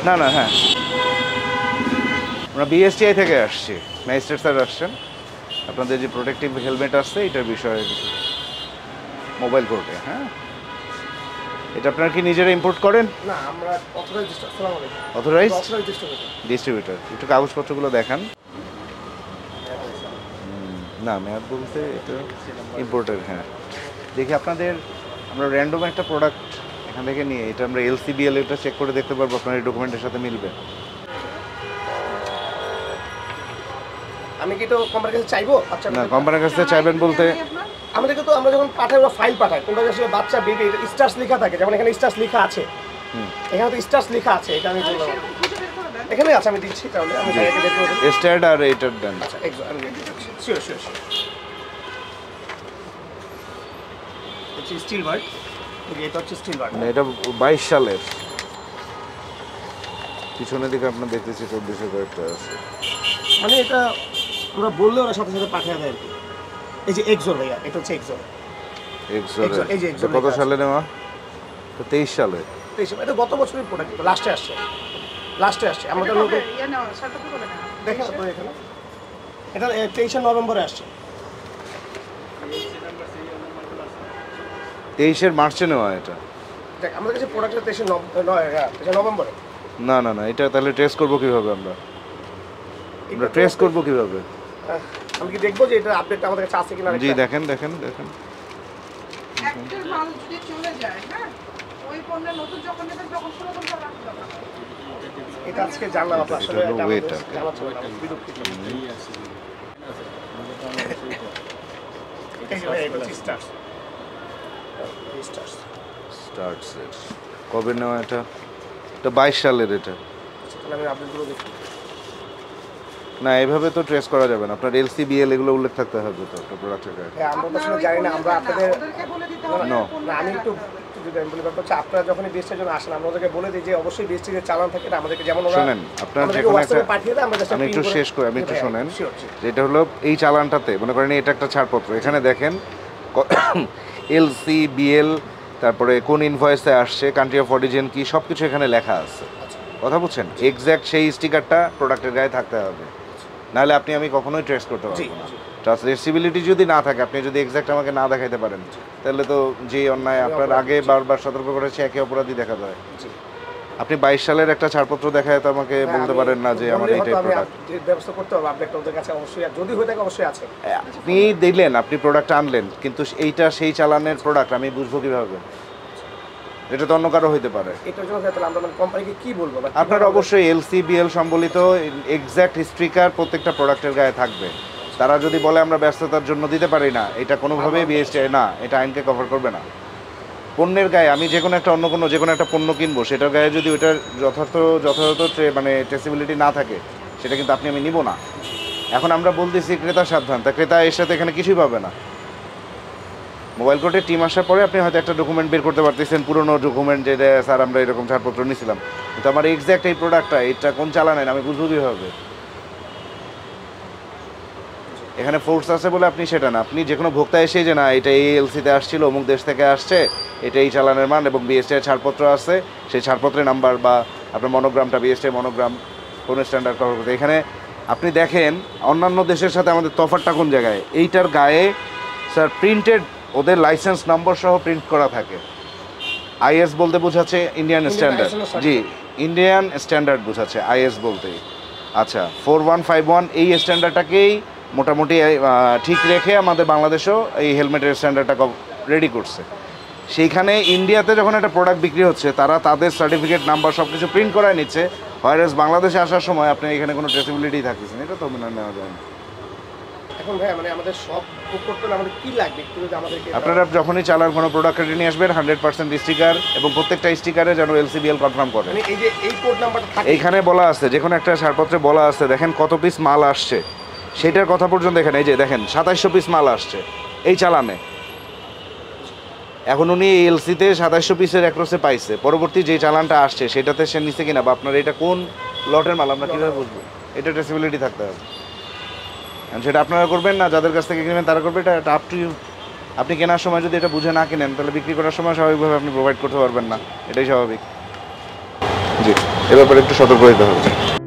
না না, হ্যাঁ আমরা বিএসটিআই থেকে আসছি, ম্যাজিস্ট্রেট স্যার আসছেন। আপনাদের যে প্রোটেক্টিভ হেলমেট আসছে এটার বিষয়ে মোবাইল কোর্টে। হ্যাঁ, এটা আপনারা কি নিজেরা ইম্পোর্ট করেন? না, আমরা অথরাইজড ডিস্ট্রিবিউটর। ডিস্ট্রিবিউটর। একটু কাগজপত্রগুলো দেখান। না, মেয়াদ বলতে এটা ইম্পোর্টের। হ্যাঁ, দেখি আপনাদের আমরা র্যান্ডম একটা প্রোডাক্ট এখান থেকে নিয়ে এটা আমরা এলসিবিএল এটা চেক করে দেখতে পারবো আপনার এই ডকুমেন্টের সাথে মিলবে। আমি কি তো কোম্পানির কাছে চাইবো? আচ্ছা না, কোম্পানির কাছে চাইবেন বলতে আমাদেরকে তো আমরা যখন পাঠাই ওরা ফাইল পাঠাই, কোনটা আসলে বাচ্চা বেবি এটা স্টার্স লেখা থাকে, যেমন এখানে স্টার্স লেখা আছে, এখানে তো স্টার্স লেখা আছে, এটা আমি বললাম এখানে আছে, আমি দিচ্ছি তাহলে আমি জায়গাটা বের করে দেব। স্ট্যান্ড আর এইটার দেন। আচ্ছা আমি দিচ্ছি, শিওর শিওর শিওর। এটা স্টিল বার্ড, এটা হচ্ছে স্টিল বার্ড। এটা 22 সালের পিছনের দিকে আপনার দেখতেছি 2400 কয়েকটা আছে। মানে এটা আমরা বললে ওরা সাথে সাথে পাঠিয়ে দেয় আর কি। এই যে এক্সোর ভাইয়া, এটা হচ্ছে এক্সোর। এই যে এক্সোর কত সালে নেওয়া? তো 23 সালে। এটা গত বছরের প্রোডাক্ট, লাস্টে আসছে আমাদের নতুন দেখেন তো এখানে, এটা 23 নভেম্বরে আসছে। 23 মার্চে নেওয়া এটা। দেখ আমাদের কাছে প্রোডাক্টটা 23 নভেম্বরে। না না না, এটা তাহলে ট্রেস করবো কিভাবে? আমরা ট্রেস করবো কিভাবে? আমি কি দেখবো যে এটা আপডেট আমাদের কাছে আছে কিনা? জি দেখেন দেখেন দেখেন। একটা মাল যদি চলে যায়, হ্যাঁ, ওই পণ্যের নতুন যখন নেবেন তখন পুরাতন টাকা রাখতে হবে। এটা আজকে জানলাম আপনার আসলে এটা হলো weight আর কি। জানা ছিল না, বিরক্তিকর। এই যে ভাই, এটা হচ্ছে স্টার্স। স্টার্টসের কবে নেওয়া এটা? এটা 22 সালের এটা। তাহলে আমি আপডেটগুলো দেখি। না, এভাবে তো ট্রেস করা যাবে না। আপনার এলসিবিএল এগুলো উল্লেখ থাকতে হবে তো একটা প্রোডাক্টের গায়ে। হ্যাঁ, আমরা তো আসলে জানি না, আমরা আপনাদের ওদেরকে বলে দিতে হবে No. না, আমি একটু যদি আমি বলি ব্যাপার হচ্ছে আপনারা যখনই বিএসটির জন্য আসেন আমরা ওদেরকে বলে দিই যে অবশ্যই বিএসটির যে চালান থাকে এটা আমাদেরকে, যেমন ওরা শোনেন, আপনার আমাদেরকে যেকোনো WhatsApp-এ একটা পাঠিয়ে দেয়, আমরা just আমি একটু print করে- শেষ করি, আমি একটু হ্যাঁ, শোনেন। sure, sure. যেটা হলো এই চালানটাতে মনে করেন এটা একটা ছাড়পত্র, এখানে দেখেন এলসিবিএল, তারপরে কোন ইনভয়েসে আসছে, কান্ট্রি অফ অরিজিন কি, সব কিছু এখানে লেখা আছে। কথা বুঝছেন? এক্স্যাক্ট সেই স্টিকারটা প্রোডাক্টের গায়ে থাকতে হবে, নাহলে আমি কখনোই ট্রেস করতে পারবো না। ট্রেসিবিলিটি যদি না থাকে, আপনি যদি এক্স্যাক্ট আমাকে না দেখাইতে পারেন, তাহলে তো যে অন্যায় আপনার আগে বারবার সতর্ক করেছে একই অপরাধী দেখা যায়। আপনি 22 সালের একটা ছাড়পত্র দেখায় তো আমাকে বলতে পারেন না যে আমার এইটাই প্রোডাক্ট। ব্যবস্থা করতে হবে, আপডেটটা ওদের কাছে অবশ্যই যদি হয়ে থাকে অবশ্যই আছে। আপনি দিলেন, আপনি প্রোডাক্ট আনলেন, কিন্তু এইটা সেই চালানের প্রোডাক্ট আমি বুঝবো কিভাবে? এটা তো অন্য কারো হইতে পারে। এটার জন্য তাহলে আমরা কোম্পানিকে কি বলবো? আপনার অবশ্যই এলসিবিএল সম্বলিত এক্স্যাক্ট স্টিকার প্রত্যেকটা প্রোডাক্টের গায়ে থাকবে। তারা যদি বলে আমরা ব্যস্ততার জন্য দিতে পারি না, এটা কোনোভাবেই বিএসটিআই না, এটা আইনকে কভার করবে না। পণ্যের গায়ে আমি যে কোনো একটা পণ্য কিনবো, সেটার গায়ে যদি ওইটার যথার্থ মানে ট্রেসিবিলিটি না থাকে, সেটা কিন্তু আমি নিব না। এখন আমরা বলতেছি ক্রেতা সাবধান, তা ক্রেতা এর সাথে এখানে কিছুই পাবে না। মোবাইল কোর্টের টিম আসার পরে আপনি হয়তো একটা ডকুমেন্ট বের করতে পারতেছেন, পুরোনো ডকুমেন্ট, যে স্যার আমরা এরকম ছাড়পত্র নিয়েছিলাম, কিন্তু আমার এক্স্যাক্ট এই প্রোডাক্টটা এটা কোন চালানেন আমি বুঝবো কীভাবে? এখানে ফোর্স আছে বলে আপনি সেটা না, আপনি যে কোনো ভোক্তা এসেই যে না এটা এই এলসিতে আসছিল, অমুক দেশ থেকে আসছে, এটা এই চালানের মান এবং বিএসটিআই ছাড়পত্র আছে, সেই ছাড়পত্রের নাম্বার বা আপনার মনোগ্রামটা বিএসটিআই মনোগ্রাম কোনো স্ট্যান্ডার্ড কভার করতে। এখানে আপনি দেখেন অন্যান্য দেশের সাথে আমাদের তফাৎটা কোন জায়গায়? এইটার গায়ে স্যার প্রিন্টেড ওদের লাইসেন্স নম্বর সহ প্রিন্ট করা থাকে। আইএস বলতে বোঝাচ্ছে ইন্ডিয়ান স্ট্যান্ডার্ড। জি, ইন্ডিয়ান স্ট্যান্ডার্ড বোঝাচ্ছে আইএস বলতেই। আচ্ছা, 4151 এই স্ট্যান্ডার্ডটাকেই মোটামুটি ঠিক রেখে আমাদের বাংলাদেশেও এই হেলমেটের স্ট্যান্ডার্ডটা রেডি করছে। সেইখানে ইন্ডিয়াতে যখন একটা প্রোডাক্ট বিক্রি হচ্ছে, তারা তাদের সার্টিফিকেট নাম্বার সব কিছু প্রিন্ট করায় নিচ্ছে, হোয়ারেজ বাংলাদেশে আসার সময় আপনি এখানে কোনো ট্রেসিবিলিটি থাকতেছে না, এটা তো মেনে নেওয়া যায় না। এখন ভাই মানে আমাদের সব করতে হলে আমাদের কি লাগবে একটু যদি আমাদেরকে আপনারা যখনই চালান কোনো প্রোডাক্ট নিয়ে আসবেন 100% স্টিকার, এবং প্রত্যেকটা স্টিকারে যেন এলসিবিএল কনফার্ম করে। মানে এই যে এই কোড নাম্বারটা থাকে এইখানে বলা আছে, যে কোনো একটা ছাড়পত্রে বলা আছে, দেখেন কত পিস মাল আসছে সেটার কথা পর্যন্ত দেখেন। এই যে দেখেন 2700 পিস মাল আসছে এই চালানে। এখন উনি এলসিতে 2700 পিসের অ্যাক্রসে পাইছে, পরবর্তী যে চালানটা আসছে সেটাতে সে নিচ্ছে কিনা বা আপনার এটা কোন লটের মাল আমরা কীভাবে বুঝবো? এটা ট্রেসিবিলিটি থাকতে হবে, সেটা আপনারা করবেন না, যাদের কাছ থেকে কিনবেন তারা করবে। এটা আপ টু ইউ। আপনি কেনার সময় যদি এটা বুঝে না কিনেন, তাহলে বিক্রি করার সময় স্বাভাবিকভাবে আপনি প্রোভাইড করতে পারবেন না, এটাই স্বাভাবিক। জি, এ ব্যাপারে একটু সতর্ক হতে হবে।